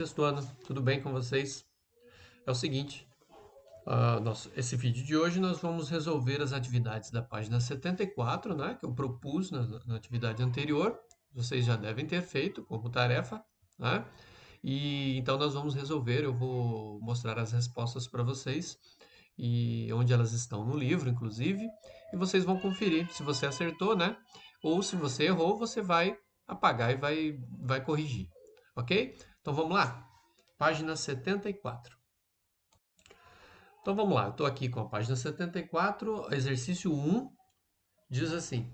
Sexto tudo bem com vocês? É o seguinte, esse vídeo de hoje nós vamos resolver as atividades da página 74, né, que eu propus na atividade anterior. Vocês já devem ter feito como tarefa, né? E então nós vamos resolver, eu vou mostrar as respostas para vocês e onde elas estão no livro, inclusive, e vocês vão conferir se você acertou, né? Ou se você errou, você vai apagar e vai corrigir, ok? Então vamos lá? Página 74. Então vamos lá, eu estou aqui com a página 74, exercício 1, diz assim: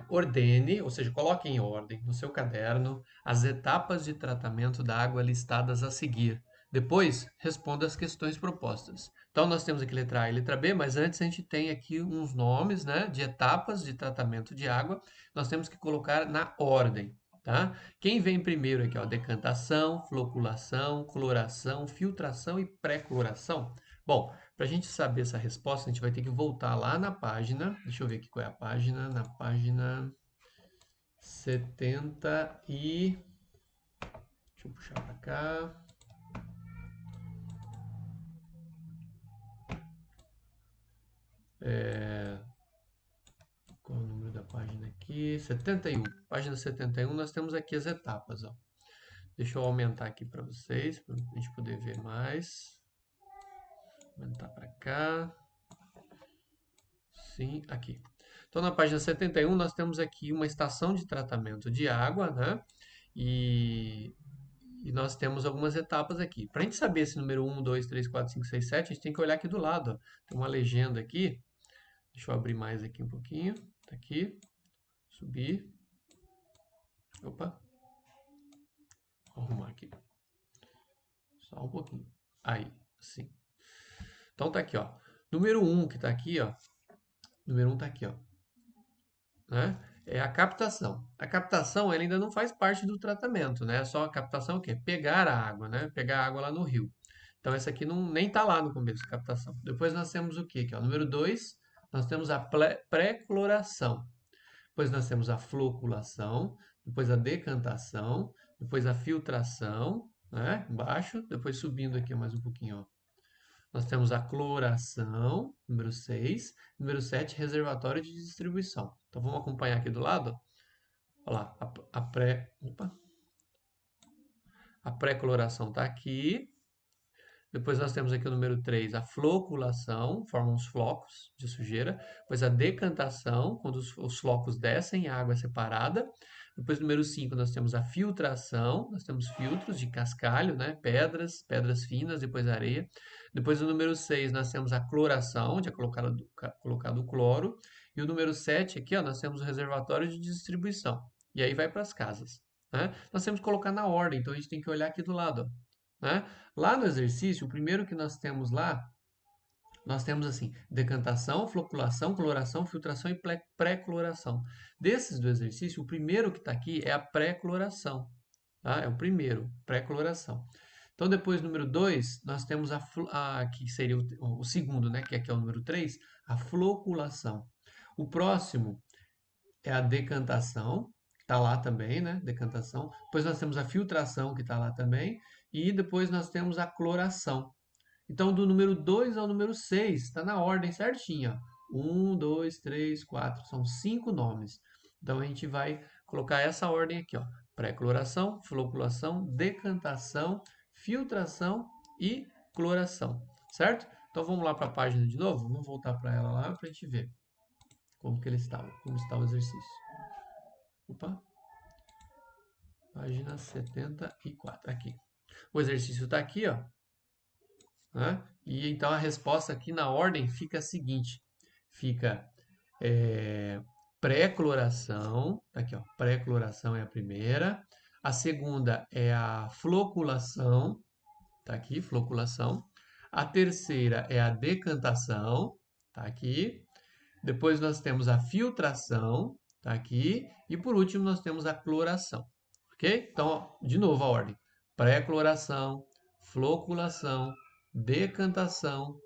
ordene, ou seja, coloque em ordem no seu caderno as etapas de tratamento da água listadas a seguir. Depois, responda as questões propostas. Então, nós temos aqui letra A e letra B, mas antes a gente tem aqui uns nomes, né, de etapas de tratamento de água. Nós temos que colocar na ordem, tá? Quem vem primeiro aqui, ó, decantação, floculação, cloração, filtração e pré-cloração. Bom, para a gente saber essa resposta, a gente vai ter que voltar lá na página. Deixa eu ver aqui qual é a página. Na página 70 e... Deixa eu puxar para cá. Qual é o número da página aqui? 71. Página 71, nós temos aqui as etapas, ó. Deixa eu aumentar aqui para vocês, para a gente poder ver mais. Aumentar para cá. Sim, aqui. Então, na página 71, nós temos aqui uma estação de tratamento de água, né? E nós temos algumas etapas aqui. Para a gente saber esse número 1, 2, 3, 4, 5, 6, 7, a gente tem que olhar aqui do lado, ó. Tem uma legenda aqui. Deixa eu abrir mais aqui um pouquinho. Tá aqui. Subir. Opa. Vou arrumar aqui. Só um pouquinho. Aí, sim. Então tá aqui, ó. Número 1 que tá aqui, ó. Número 1 tá aqui, ó. Né? É a captação. A captação ela ainda não faz parte do tratamento, né? Só a captação é o quê? Pegar a água, né? Pegar a água lá no rio. Então essa aqui não, nem está lá no começo da captação. Depois nós temos o quê? Que é o número 2, nós temos a pré-cloração. Depois nós temos a floculação, depois a decantação, depois a filtração, né? Embaixo, depois subindo aqui mais um pouquinho, ó. Nós temos a cloração, número 6. Número 7, reservatório de distribuição. Então vamos acompanhar aqui do lado. Olha lá, a pré-cloração está aqui. Depois nós temos aqui o número 3, a floculação, formam os flocos de sujeira. Depois a decantação, quando os flocos descem, a água é separada. Depois, número 5, nós temos a filtração. Nós temos filtros de cascalho, né? Pedras finas, depois areia. Depois, o número 6, nós temos a cloração, onde é colocado o cloro. E o número 7, aqui, ó, nós temos o reservatório de distribuição. E aí vai para as casas, né? Nós temos que colocar na ordem, então a gente tem que olhar aqui do lado, ó, né? Lá no exercício, o primeiro que nós temos lá, nós temos assim, decantação, floculação, cloração, filtração e pré-cloração. Desses do exercício, o primeiro que está aqui é a pré-cloração, tá? É o primeiro, pré-cloração. Então, depois, número 2, nós temos que seria o segundo, né? Que aqui é o número 3, a floculação. O próximo é a decantação, que está lá também, né? Decantação. Depois nós temos a filtração, que está lá também. E depois nós temos a cloração. Então, do número 2 ao número 6, está na ordem certinha. 1, 2, 3, 4, são 5 nomes. Então, a gente vai colocar essa ordem aqui, ó. Pré-cloração, floculação, decantação, filtração e cloração, certo? Então, vamos lá para a página de novo? Vamos voltar para ela lá para a gente ver como que ele estava, como está o exercício. Opa, página 74, aqui. O exercício está aqui, ó, né? E então a resposta aqui na ordem fica a seguinte: fica pré-cloração, tá aqui, ó, pré-cloração é a primeira, a segunda é a floculação, tá aqui, floculação, a terceira é a decantação, tá aqui, depois nós temos a filtração, tá aqui, e por último nós temos a cloração, ok? Então, ó, de novo a ordem: pré-cloração, floculação, decantação,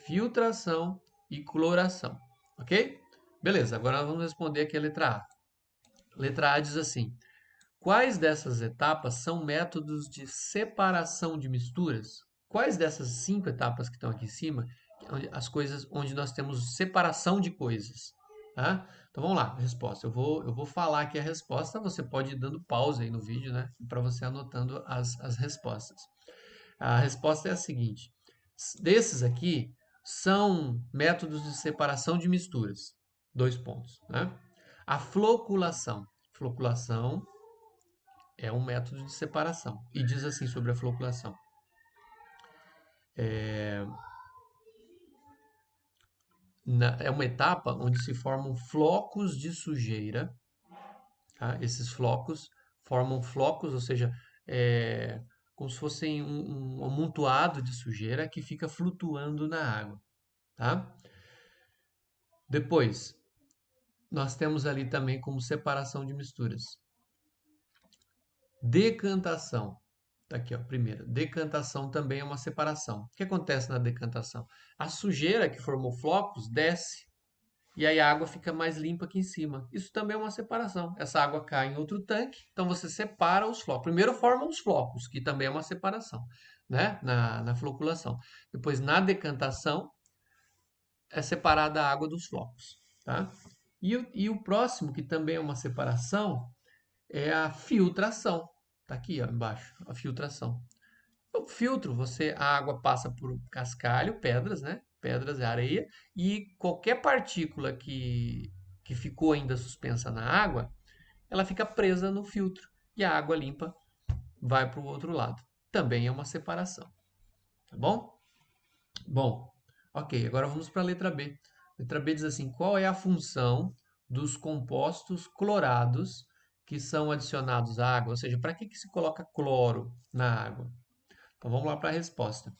filtração e cloração, ok? Beleza, agora nós vamos responder aqui a letra A. Letra A diz assim: Quais dessas etapas são métodos de separação de misturas? Quais dessas 5 etapas que estão aqui em cima, as coisas onde nós temos separação de coisas? Tá? Então vamos lá, resposta. Eu vou falar aqui a resposta, você pode ir dando pausa aí no vídeo, né? Para você anotando as respostas. A resposta é a seguinte: desses aqui são métodos de separação de misturas. 2 pontos, né? A floculação. Floculação é um método de separação. E diz assim sobre a floculação. É uma etapa onde se formam flocos de sujeira. Tá? Esses flocos formam flocos, ou seja, como se fossem um amontoado de sujeira que fica flutuando na água. Tá? Depois, nós temos ali também como separação de misturas. Decantação. Tá aqui, ó, primeiro. Decantação também é uma separação. O que acontece na decantação? A sujeira que formou flocos desce e aí a água fica mais limpa aqui em cima. Isso também é uma separação. Essa água cai em outro tanque, então você separa os flocos. Primeiro forma os flocos, que também é uma separação, né? Na floculação. Depois, na decantação, é separada a água dos flocos, tá? E o próximo, que também é uma separação, é a filtração. Tá aqui, ó, embaixo, a filtração. O filtro, a água passa por cascalho, pedras, né? Pedras e areia, e qualquer partícula que ficou ainda suspensa na água, ela fica presa no filtro e a água limpa vai para o outro lado. Também é uma separação, tá bom? Bom, ok, agora vamos para a letra B. Letra B diz assim: qual é a função dos compostos clorados que são adicionados à água? Ou seja, para que se coloca cloro na água? Então vamos lá para a resposta.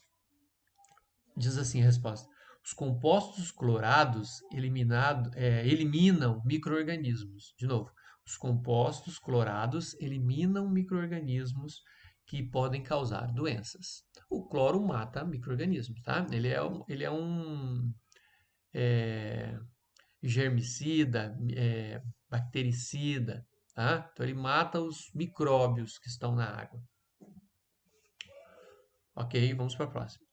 Diz assim a resposta: os compostos clorados eliminam micro-organismos. De novo, os compostos clorados eliminam micro-organismos que podem causar doenças. O cloro mata micro-organismos, tá? Ele é um é, germicida, bactericida, tá? Então ele mata os micróbios que estão na água. Ok, vamos para a próxima.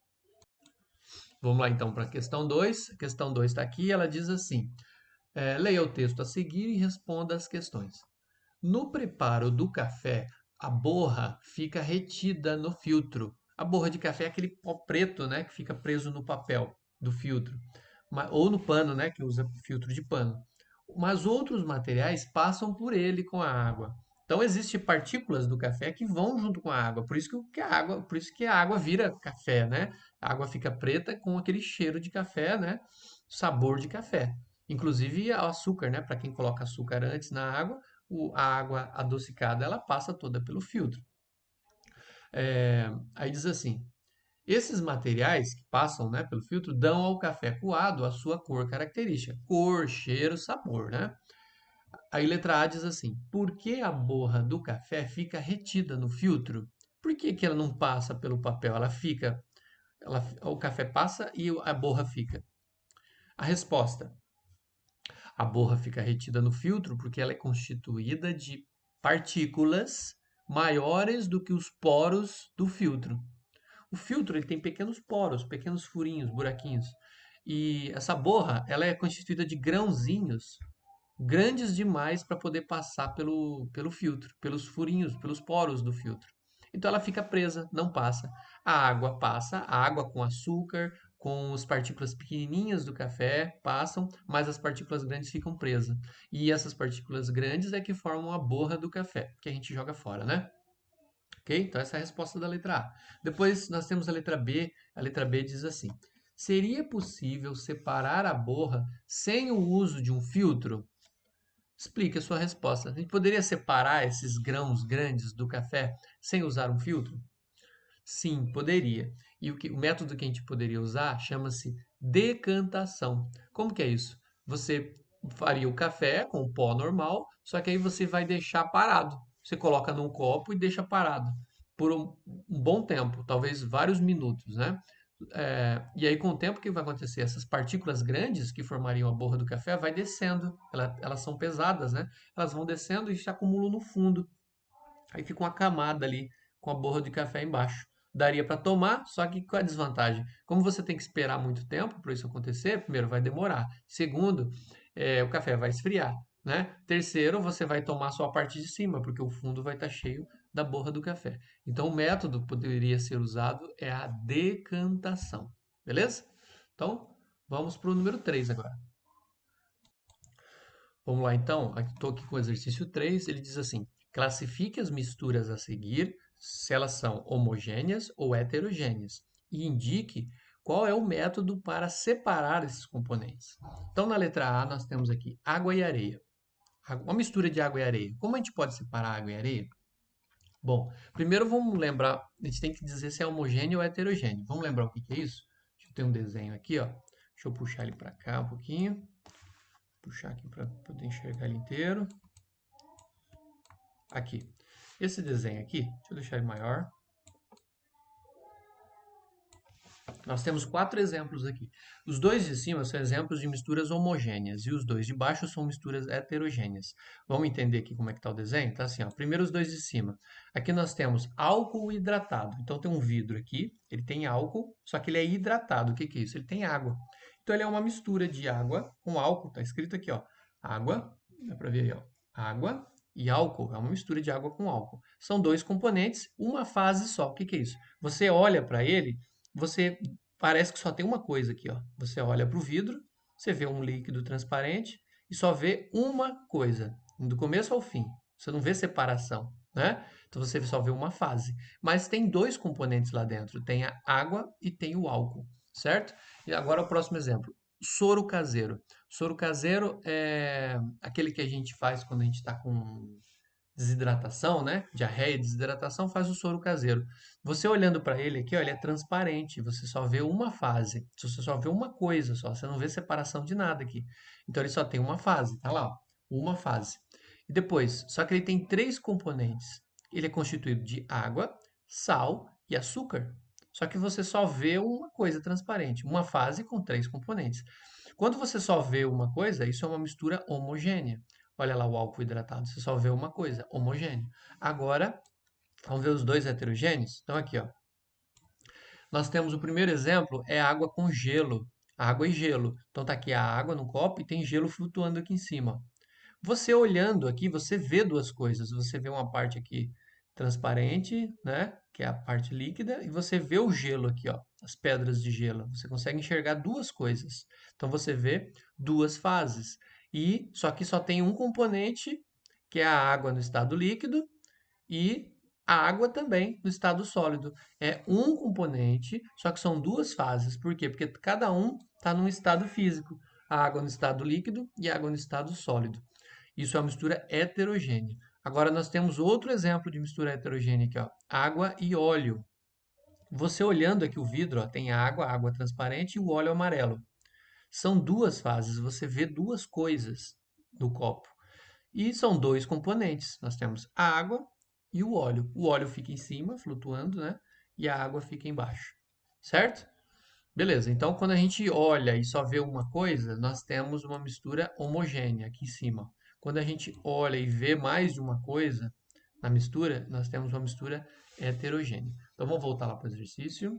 Vamos lá então para a questão 2. A questão 2 está aqui, ela diz assim: leia o texto a seguir e responda as questões. No preparo do café, a borra fica retida no filtro. A borra de café é aquele pó preto, né, que fica preso no papel do filtro, ou no pano, né, que usa filtro de pano. Mas outros materiais passam por ele com a água. Então existem partículas do café que vão junto com a água, por isso que a água vira café, né? A água fica preta com aquele cheiro de café, né? Sabor de café. Inclusive o açúcar, né? Para quem coloca açúcar antes na água, a água adocicada ela passa toda pelo filtro. Aí diz assim: esses materiais que passam, né, pelo filtro dão ao café coado a sua cor característica, cor, cheiro, sabor, né? Aí letra A diz assim: por que a borra do café fica retida no filtro? Por que ela não passa pelo papel? O café passa e a borra fica. A resposta: a borra fica retida no filtro porque ela é constituída de partículas maiores do que os poros do filtro. O filtro ele tem pequenos poros, pequenos furinhos, buraquinhos. E essa borra ela é constituída de grãozinhos grandes demais para poder passar pelo filtro, pelos furinhos, pelos poros do filtro. Então ela fica presa, não passa. A água passa, a água com açúcar, com as partículas pequenininhas do café passam, mas as partículas grandes ficam presas. E essas partículas grandes é que formam a borra do café, que a gente joga fora, né? Ok? Então essa é a resposta da letra A. Depois nós temos a letra B. A letra B diz assim: seria possível separar a borra sem o uso de um filtro? Explique a sua resposta. A gente poderia separar esses grãos grandes do café sem usar um filtro? Sim, poderia. E o método que a gente poderia usar chama-se decantação. Como que é isso? Você faria o café com o pó normal, só que aí você vai deixar parado. Você coloca num copo e deixa parado por um bom tempo, talvez vários minutos, né? E aí, com o tempo, o que vai acontecer? Essas partículas grandes que formariam a borra do café vai descendo. Elas são pesadas, né? Elas vão descendo e se acumulam no fundo. Aí fica uma camada ali com a borra de café embaixo. Daria para tomar, só que com a desvantagem. Como você tem que esperar muito tempo para isso acontecer, primeiro, vai demorar. Segundo, o café vai esfriar, né? Terceiro, você vai tomar só a parte de cima, porque o fundo vai estar cheio da borra do café. Então, o método que poderia ser usado é a decantação. Beleza? Então, vamos para o número 3 agora. Vamos lá então, estou aqui com o exercício 3. Ele diz assim: classifique as misturas a seguir, se elas são homogêneas ou heterogêneas, e indique qual é o método para separar esses componentes. Então, na letra A, nós temos aqui água e areia. Uma mistura de água e areia. Como a gente pode separar água e areia? Bom, primeiro vamos lembrar, a gente tem que dizer se é homogêneo ou heterogêneo. Vamos lembrar o que que é isso? Deixa eu ter um desenho aqui, ó. Deixa eu puxar ele para cá um pouquinho. Puxar aqui para poder enxergar ele inteiro. Aqui. Esse desenho aqui, deixa eu deixar ele maior. Nós temos 4 exemplos aqui. Os dois de cima são exemplos de misturas homogêneas e os dois de baixo são misturas heterogêneas. Vamos entender aqui como é que está o desenho? Tá assim, ó. Primeiro os dois de cima. Aqui nós temos álcool hidratado. Então tem um vidro aqui, ele tem álcool, só que ele é hidratado. O que que é isso? Ele tem água. Então ele é uma mistura de água com álcool. Está escrito aqui, ó. Água, dá para ver aí, ó. Água e álcool. É uma mistura de água com álcool. São dois componentes, uma fase só. O que que é isso? Você olha para ele, você parece que só tem uma coisa aqui, ó. Você olha para o vidro, você vê um líquido transparente e só vê uma coisa, do começo ao fim. Você não vê separação, né? Então você só vê uma fase. Mas tem dois componentes lá dentro, tem a água e tem o álcool, certo? E agora o próximo exemplo. Soro caseiro. Soro caseiro é aquele que a gente faz quando a gente está com desidratação, né? Diarreia, desidratação, faz o soro caseiro. Você olhando para ele aqui, ó, ele é transparente, você só vê uma fase, você só vê uma coisa só, você não vê separação de nada aqui. Então ele só tem uma fase, tá lá, ó, uma fase. E depois, só que ele tem 3 componentes. Ele é constituído de água, sal e açúcar. Só que você só vê uma coisa transparente, uma fase com 3 componentes. Quando você só vê uma coisa, isso é uma mistura homogênea. Olha lá o álcool hidratado, você só vê uma coisa, homogêneo. Agora, vamos ver os dois heterogêneos? Então, aqui, ó. Nós temos o primeiro exemplo, é água com gelo. Água e gelo. Então, tá aqui a água no copo e tem gelo flutuando aqui em cima. Você olhando aqui, você vê duas coisas. Você vê uma parte aqui transparente, né? Que é a parte líquida, e você vê o gelo aqui, ó, as pedras de gelo. Você consegue enxergar duas coisas. Então você vê duas fases. E só que só tem um componente, que é a água no estado líquido, e a água também no estado sólido. É um componente, só que são duas fases. Por quê? Porque cada um está num estado físico. A água no estado líquido e a água no estado sólido. Isso é uma mistura heterogênea. Agora nós temos outro exemplo de mistura heterogênea aqui, ó, água e óleo. Você olhando aqui o vidro, ó, tem água, água transparente e o óleo amarelo. São duas fases, você vê duas coisas no copo. E são dois componentes. Nós temos a água e o óleo. O óleo fica em cima, flutuando, né? E a água fica embaixo. Certo? Beleza, então quando a gente olha e só vê uma coisa, nós temos uma mistura homogênea aqui em cima. Quando a gente olha e vê mais de uma coisa na mistura, nós temos uma mistura heterogênea. Então vamos voltar lá para o exercício.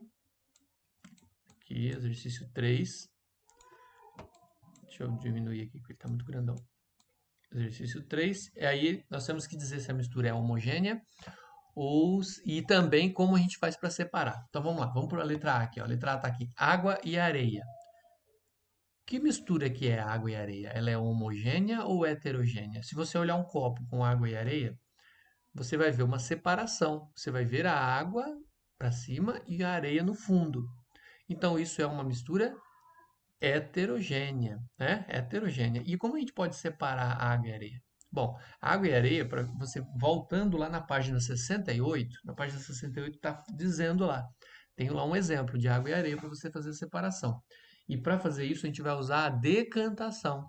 Aqui, exercício 3. Deixa eu diminuir aqui porque ele está muito grandão. Exercício 3. E aí nós temos que dizer se a mistura é homogênea e também como a gente faz para separar. Então vamos lá, vamos para a letra A aqui. Ó. A letra A está aqui, água e areia. Que mistura que é água e areia? Ela é homogênea ou heterogênea? Se você olhar um copo com água e areia, você vai ver uma separação. Você vai ver a água para cima e a areia no fundo. Então isso é uma mistura heterogênea, né? Heterogênea. E como a gente pode separar água e areia? Bom, água e areia, para você voltando lá na página 68, na página 68 está dizendo lá, tem lá um exemplo de água e areia para você fazer a separação. E para fazer isso, a gente vai usar a decantação.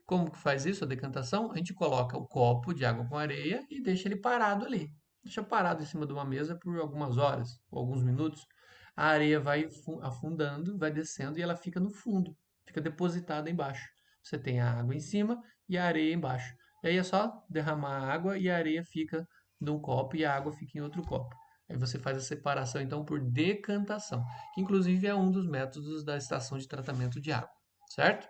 Como que faz isso, a decantação? A gente coloca o copo de água com areia e deixa ele parado ali. Deixa parado em cima de uma mesa por algumas horas, ou alguns minutos. A areia vai afundando, vai descendo e ela fica no fundo, fica depositada embaixo. Você tem a água em cima e a areia embaixo. E aí é só derramar a água e a areia fica num copo e a água fica em outro copo. Aí você faz a separação, então, por decantação, que inclusive é um dos métodos da estação de tratamento de água, certo?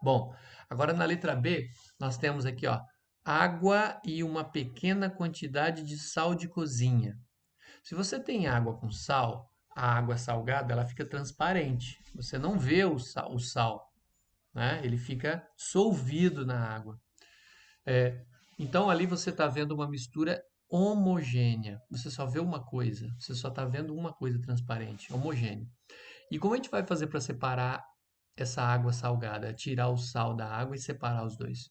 Bom, agora na letra B, nós temos aqui, ó, água e uma pequena quantidade de sal de cozinha. Se você tem água com sal, a água salgada, ela fica transparente. Você não vê o sal, né? Ele fica solvido na água. Então ali você está vendo uma mistura homogênea. Você só vê uma coisa, você só está vendo uma coisa transparente, homogênea. E como a gente vai fazer para separar essa água salgada? Tirar o sal da água e separar os dois.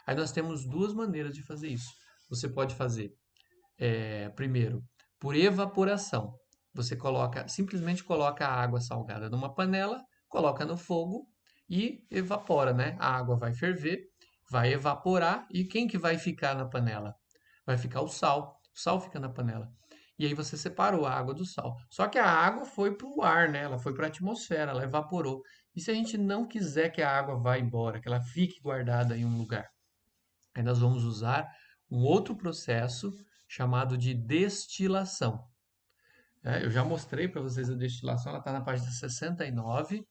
Aí nós temos duas maneiras de fazer isso. Você pode fazer, primeiro, por evaporação. Você simplesmente coloca a água salgada numa panela, coloca no fogo e evapora, né? A água vai ferver, vai evaporar e quem que vai ficar na panela? Vai ficar o sal. O sal fica na panela. E aí você separou a água do sal. Só que a água foi para o ar, né? Ela foi para a atmosfera, ela evaporou. E se a gente não quiser que a água vá embora, que ela fique guardada em um lugar? Aí nós vamos usar um outro processo chamado de destilação. Eu já mostrei para vocês a destilação, ela está na página 69.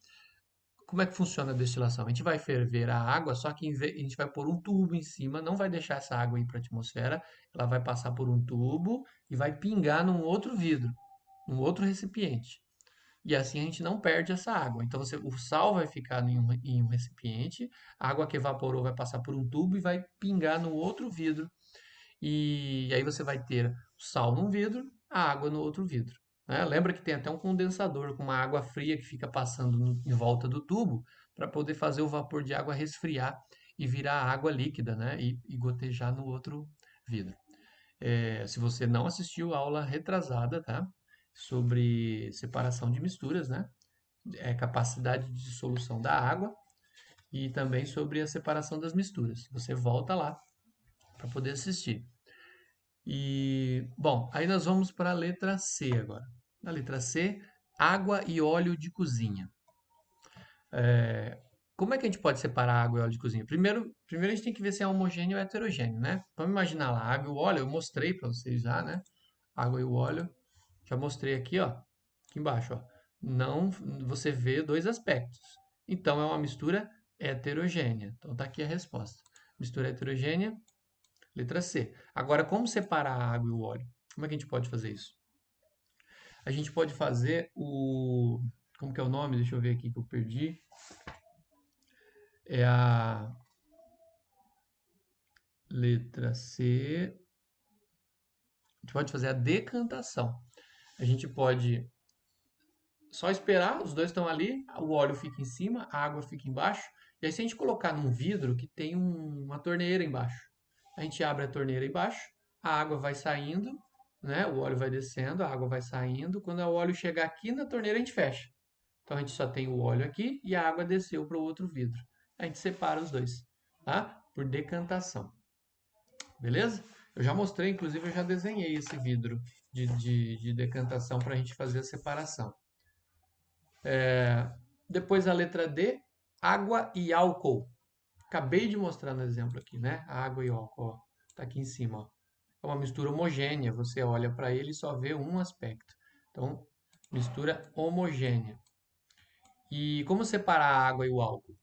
Como é que funciona a destilação? A gente vai ferver a água, só que a gente vai pôr um tubo em cima, não vai deixar essa água ir para a atmosfera, ela vai passar por um tubo e vai pingar num outro vidro, num outro recipiente. E assim a gente não perde essa água. Então o sal vai ficar em um recipiente, a água que evaporou vai passar por um tubo e vai pingar no outro vidro. E aí você vai ter o sal num vidro, a água no outro vidro. Né? Lembra que tem até um condensador com uma água fria que fica passando em volta do tubo para poder fazer o vapor de água resfriar e virar água líquida, né? E gotejar no outro vidro. Se você não assistiu a aula retrasada, tá? Sobre separação de misturas, né? Capacidade de dissolução da água e também sobre a separação das misturas. Você volta lá para poder assistir. E, bom, aí nós vamos para a letra C agora. Na letra C, água e óleo de cozinha. Como é que a gente pode separar água e óleo de cozinha? Primeiro a gente tem que ver se é homogêneo ou heterogêneo, né? Vamos imaginar lá, água e o óleo, eu mostrei para vocês já, né? Água e o óleo, já mostrei aqui, ó, aqui embaixo, ó. Não, você vê dois aspectos. Então é uma mistura heterogênea. Então tá aqui a resposta. Mistura heterogênea, letra C. Agora, como separar a água e o óleo? Como é que a gente pode fazer isso? A gente pode fazer o... Como que é o nome? Deixa eu ver aqui que eu perdi. É a letra C. A gente pode fazer a decantação. A gente pode só esperar, os dois estão ali, o óleo fica em cima, a água fica embaixo. E aí, se a gente colocar num vidro que tem uma torneira embaixo, a gente abre a torneira embaixo, a água vai saindo, né? O óleo vai descendo, a água vai saindo. Quando o óleo chegar aqui na torneira, a gente fecha. Então a gente só tem o óleo aqui e a água desceu para o outro vidro. A gente separa os dois, tá? Por decantação. Beleza? Eu já mostrei, inclusive eu já desenhei esse vidro de decantação para a gente fazer a separação. Depois a letra D, água e álcool. Acabei de mostrar no exemplo aqui, né? Água e álcool, ó. Tá aqui em cima, ó. É uma mistura homogênea, você olha para ele e só vê um aspecto. Então, mistura homogênea. E como separar a água e o álcool?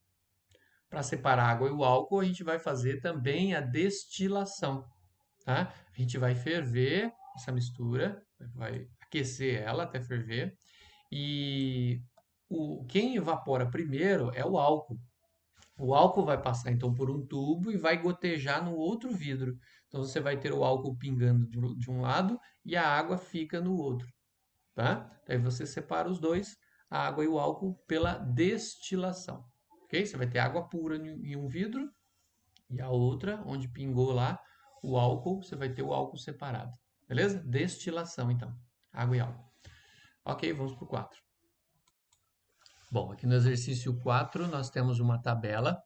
Para separar a água e o álcool, a gente vai fazer também a destilação, tá? A gente vai ferver essa mistura, vai aquecer ela até ferver. E quem evapora primeiro é o álcool. O álcool vai passar então por um tubo e vai gotejar no outro vidro. Então você vai ter o álcool pingando de um lado e a água fica no outro, tá? Aí você separa os dois, a água e o álcool, pela destilação, ok? Você vai ter água pura em um vidro e a outra, onde pingou lá o álcool, você vai ter o álcool separado, beleza? Destilação então, água e álcool. Ok, vamos para o 4. Bom, aqui no exercício 4 nós temos uma tabela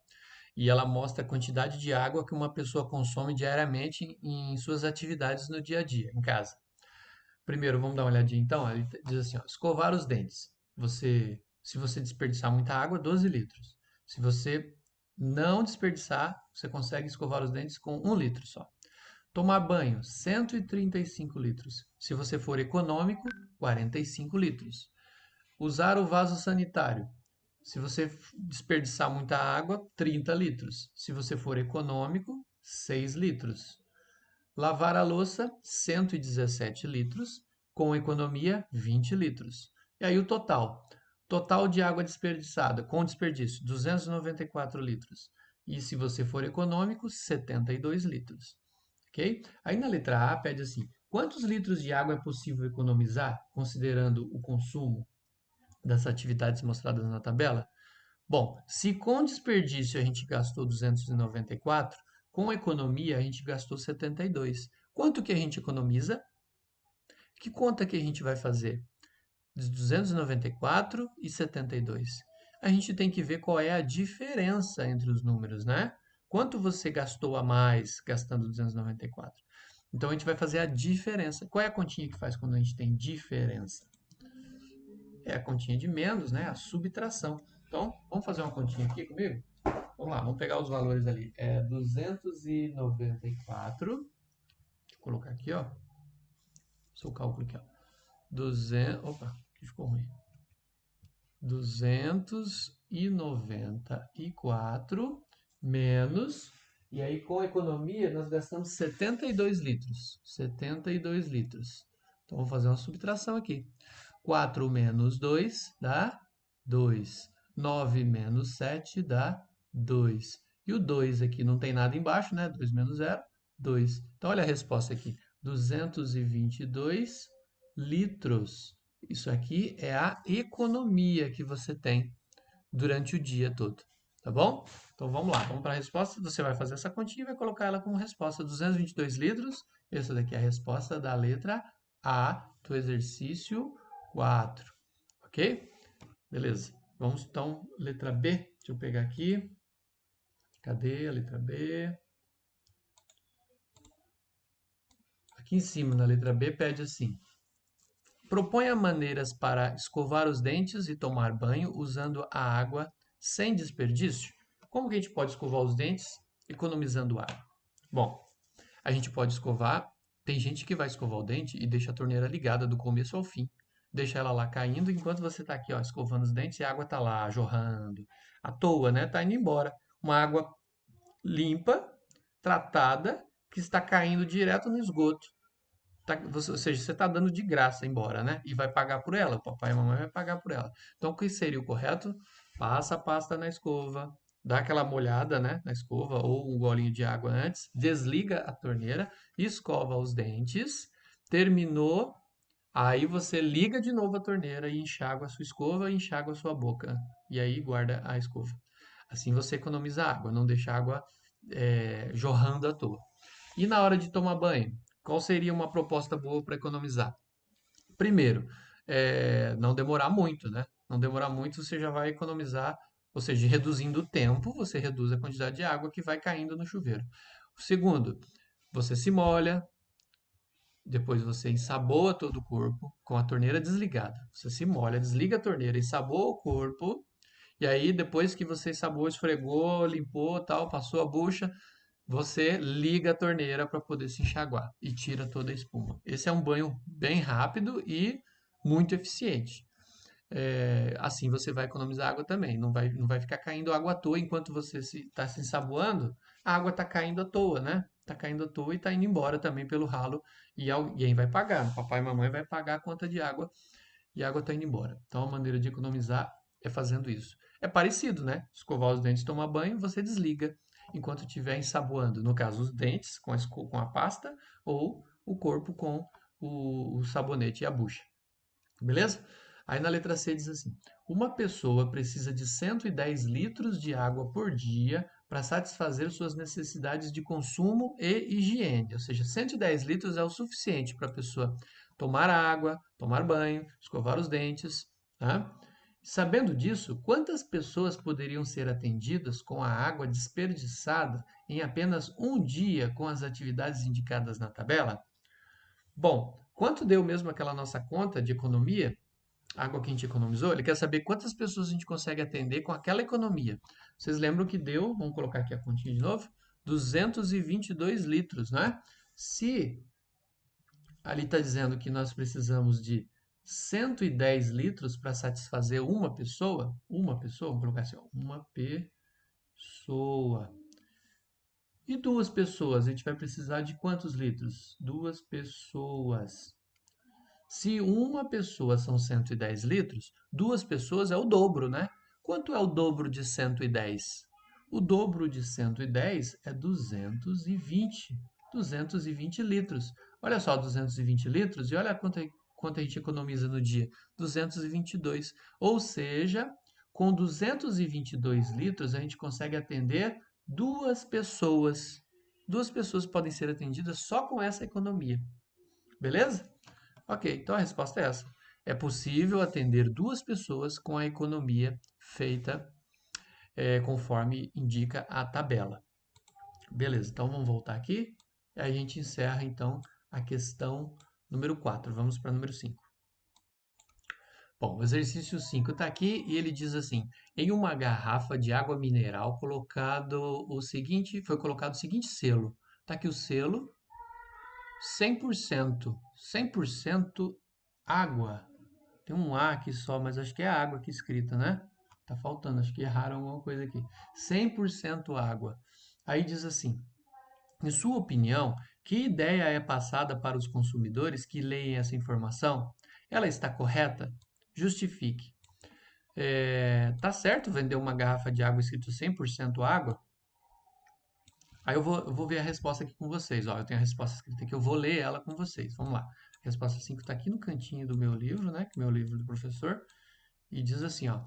e ela mostra a quantidade de água que uma pessoa consome diariamente em suas atividades no dia a dia, em casa. Primeiro, vamos dar uma olhadinha então. Ele diz assim, ó, escovar os dentes. Se você desperdiçar muita água, 12 litros. Se você não desperdiçar, você consegue escovar os dentes com 1 litro só. Tomar banho, 135 litros. Se você for econômico, 45 litros. Usar o vaso sanitário. Se você desperdiçar muita água, 30 litros. Se você for econômico, 6 litros. Lavar a louça, 117 litros. Com economia, 20 litros. E aí o total. Total de água desperdiçada, com desperdício, 294 litros. E se você for econômico, 72 litros. Ok? Aí na letra A pede assim: quantos litros de água é possível economizar, considerando o consumo das atividades mostradas na tabela? Bom, se com desperdício a gente gastou 294, com economia a gente gastou 72. Quanto que a gente economiza? Que conta que a gente vai fazer? De 294 e 72. A gente tem que ver qual é a diferença entre os números, né? Quanto você gastou a mais gastando 294? Então a gente vai fazer a diferença. Qual é a continha que faz quando a gente tem diferença? É a continha de menos, né? A subtração. Então, vamos fazer uma continha aqui comigo? Vamos lá, vamos pegar os valores ali. É 294. Deixa eu colocar aqui, ó. Seu cálculo aqui, ó. 200. Opa, aqui ficou ruim. 294 menos. E aí, com economia, nós gastamos 72 litros. 72 litros. Então, vamos fazer uma subtração aqui. 4 menos 2 dá 2. 9 menos 7 dá 2. E o 2 aqui não tem nada embaixo, né? 2 menos 0, 2. Então, olha a resposta aqui. 222 litros. Isso aqui é a economia que você tem durante o dia todo. Tá bom? Então, vamos lá. Vamos para a resposta. Você vai fazer essa continha e vai colocar ela como resposta. 222 litros. Essa daqui é a resposta da letra A do exercício 4. Ok? Beleza. Vamos então, letra B. Deixa eu pegar aqui. Cadê a letra B? Aqui em cima, na letra B, pede assim: proponha maneiras para escovar os dentes e tomar banho usando a água sem desperdício. Como que a gente pode escovar os dentes economizando água? Bom, a gente pode escovar. Tem gente que vai escovar o dente e deixa a torneira ligada do começo ao fim. Deixa ela lá caindo enquanto você está aqui, ó, escovando os dentes e a água está lá jorrando. À toa, né? Está indo embora. Uma água limpa, tratada, que está caindo direto no esgoto. Ou seja, você está dando de graça embora, né? E vai pagar por ela. O papai e a mamãe vai pagar por ela. Então, o que seria o correto? Passa a pasta na escova, dá aquela molhada, né, na escova ou um golinho de água antes, desliga a torneira, escova os dentes, terminou, aí você liga de novo a torneira e enxágua a sua escova e enxágua a sua boca. E aí guarda a escova. Assim você economiza água, não deixa a água jorrando à toa. E na hora de tomar banho, qual seria uma proposta boa para economizar? Primeiro, não demorar muito, né? Não demorar muito, você já vai economizar, ou seja, reduzindo o tempo, você reduz a quantidade de água que vai caindo no chuveiro. O segundo, você se molha, depois você ensaboa todo o corpo com a torneira desligada. Você se molha, desliga a torneira, ensaboa o corpo, e aí depois que você ensaboou, esfregou, limpou, tal, passou a bucha, você liga a torneira para poder se enxaguar e tira toda a espuma. Esse é um banho bem rápido e muito eficiente. Assim você vai economizar água também. Não vai ficar caindo água à toa enquanto você está se ensaboando. A água está caindo à toa, né? Está caindo à toa e está indo embora também pelo ralo e alguém vai pagar. Papai e mamãe vai pagar a conta de água e a água está indo embora. Então a maneira de economizar é fazendo isso. É parecido, né? Escovar os dentes, tomar banho, você desliga enquanto estiver ensaboando. No caso, os dentes com a pasta ou o corpo com o sabonete e a bucha. Beleza? Aí na letra C diz assim: uma pessoa precisa de 110 litros de água por dia para satisfazer suas necessidades de consumo e higiene. Ou seja, 110 litros é o suficiente para a pessoa tomar água, tomar banho, escovar os dentes. Tá? Sabendo disso, quantas pessoas poderiam ser atendidas com a água desperdiçada em apenas um dia com as atividades indicadas na tabela? Bom, quanto deu mesmo aquela nossa conta de economia? Água que a gente economizou? Ele quer saber quantas pessoas a gente consegue atender com aquela economia. Vocês lembram que deu, vamos colocar aqui a continha de novo, 222 litros, né? Se ali está dizendo que nós precisamos de 110 litros para satisfazer uma pessoa, vamos colocar assim, ó, uma pessoa. E duas pessoas, a gente vai precisar de quantos litros? Duas pessoas. Se uma pessoa são 110 litros, duas pessoas é o dobro, né? Quanto é o dobro de 110? O dobro de 110 é 220. 220 litros. Olha só, 220 litros e olha quanto a gente economiza no dia. 222. Ou seja, com 222 litros a gente consegue atender duas pessoas. Duas pessoas podem ser atendidas só com essa economia. Beleza? Ok, então a resposta é essa. É possível atender duas pessoas com a economia feita conforme indica a tabela. Beleza, então vamos voltar aqui. E aí a gente encerra então a questão número 4. Vamos para a número 5. Bom, o exercício 5 está aqui e ele diz assim: em uma garrafa de água mineral foi colocado o seguinte selo. Está aqui o selo 100%, 100% água. Tem um A aqui só, mas acho que é água aqui escrita, né? Tá faltando, acho que erraram alguma coisa aqui. 100% água. Aí diz assim: em sua opinião, que ideia é passada para os consumidores que leem essa informação? Ela está correta? Justifique. Tá certo vender uma garrafa de água escrito 100% água? Aí eu vou ver a resposta aqui com vocês. Ó, eu tenho a resposta escrita aqui, eu vou ler ela com vocês. Vamos lá. A resposta 5 está aqui no cantinho do meu livro, né? Que é o meu livro do professor. E diz assim, ó.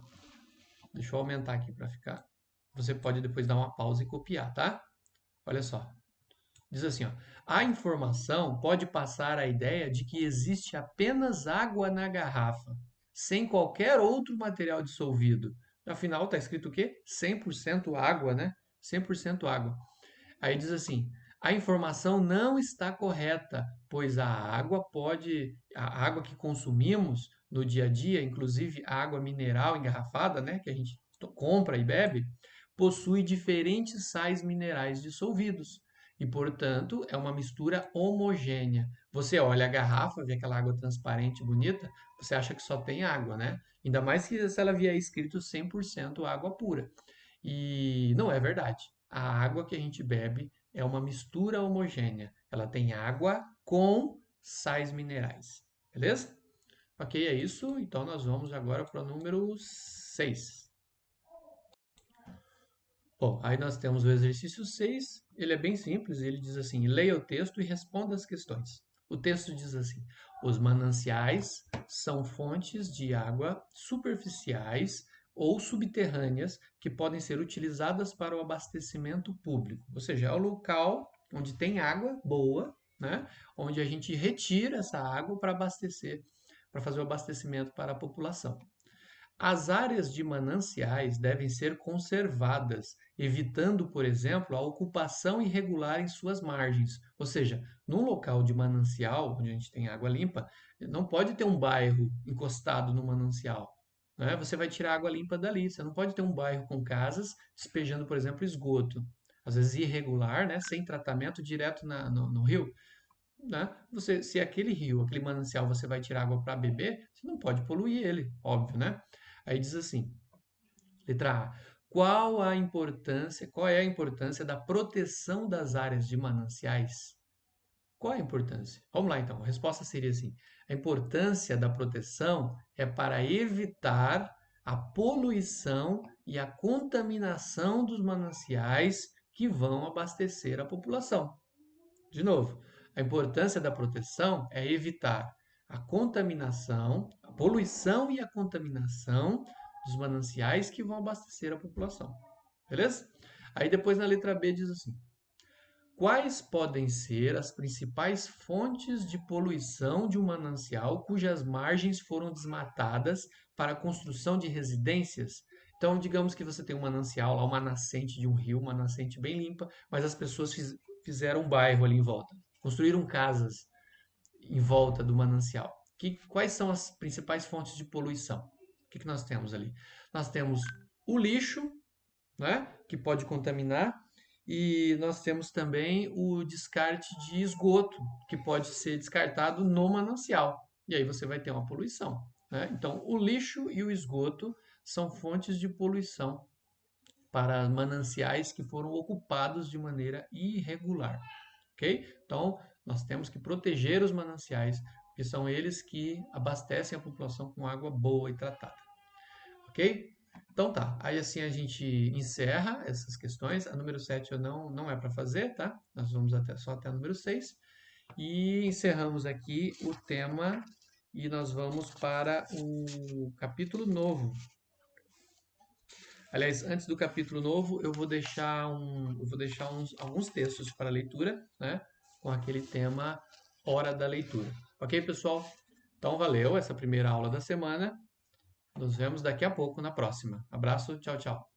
Deixa eu aumentar aqui para ficar. Você pode depois dar uma pausa e copiar, tá? Olha só. Diz assim, ó. A informação pode passar a ideia de que existe apenas água na garrafa, sem qualquer outro material dissolvido. Afinal, está escrito o quê? 100% água, né? 100% água. Aí diz assim: a informação não está correta, pois a água que consumimos no dia a dia, inclusive a água mineral engarrafada, né, que a gente compra e bebe, possui diferentes sais minerais dissolvidos e, portanto, é uma mistura homogênea. Você olha a garrafa, vê aquela água transparente, bonita, você acha que só tem água, né? Ainda mais que se ela vier escrito 100% água pura. E não é verdade. A água que a gente bebe é uma mistura homogênea. Ela tem água com sais minerais. Beleza? Ok, é isso. Então nós vamos agora para o número 6. Bom, aí nós temos o exercício 6. Ele é bem simples. Ele diz assim: leia o texto e responda as questões. O texto diz assim: os mananciais são fontes de água superficiais ou subterrâneas que podem ser utilizadas para o abastecimento público. Ou seja, é o local onde tem água boa, né? Onde a gente retira essa água para abastecer, para fazer o abastecimento para a população. As áreas de mananciais devem ser conservadas, evitando, por exemplo, a ocupação irregular em suas margens. Ou seja, num local de manancial, onde a gente tem água limpa, não pode ter um bairro encostado no manancial. Né? Você vai tirar água limpa dali. Você não pode ter um bairro com casas despejando, por exemplo, esgoto. Às vezes irregular, né? Sem tratamento, direto no rio. Né? Se aquele rio, aquele manancial, você vai tirar água para beber, você não pode poluir ele, óbvio, né? Aí diz assim, letra A. Qual é a importância da proteção das áreas de mananciais? Qual é a importância? Vamos lá então. A resposta seria assim: a importância da proteção é para evitar a poluição e a contaminação dos mananciais que vão abastecer a população. De novo, a importância da proteção é evitar a contaminação, a poluição e a contaminação dos mananciais que vão abastecer a população. Beleza? Aí depois na letra B diz assim: quais podem ser as principais fontes de poluição de um manancial cujas margens foram desmatadas para a construção de residências? Então, digamos que você tem um manancial lá, uma nascente de um rio, uma nascente bem limpa, mas as pessoas fizeram um bairro ali em volta, construíram casas em volta do manancial. Quais são as principais fontes de poluição? O que nós temos ali? Nós temos o lixo, né, que pode contaminar, E nós temos também o descarte de esgoto, que pode ser descartado no manancial. E aí você vai ter uma poluição, né? Então, o lixo e o esgoto são fontes de poluição para mananciais que foram ocupados de maneira irregular, ok? Então, nós temos que proteger os mananciais, porque são eles que abastecem a população com água boa e tratada, ok? Então tá, aí assim a gente encerra essas questões. A número 7 eu não é para fazer, tá? Nós vamos só até a número 6. E encerramos aqui o tema e nós vamos para o capítulo novo. Aliás, antes do capítulo novo, eu vou deixar alguns textos para leitura, né? Com aquele tema Hora da Leitura. Ok, pessoal? Então valeu essa primeira aula da semana. Nos vemos daqui a pouco na próxima. Abraço, tchau, tchau.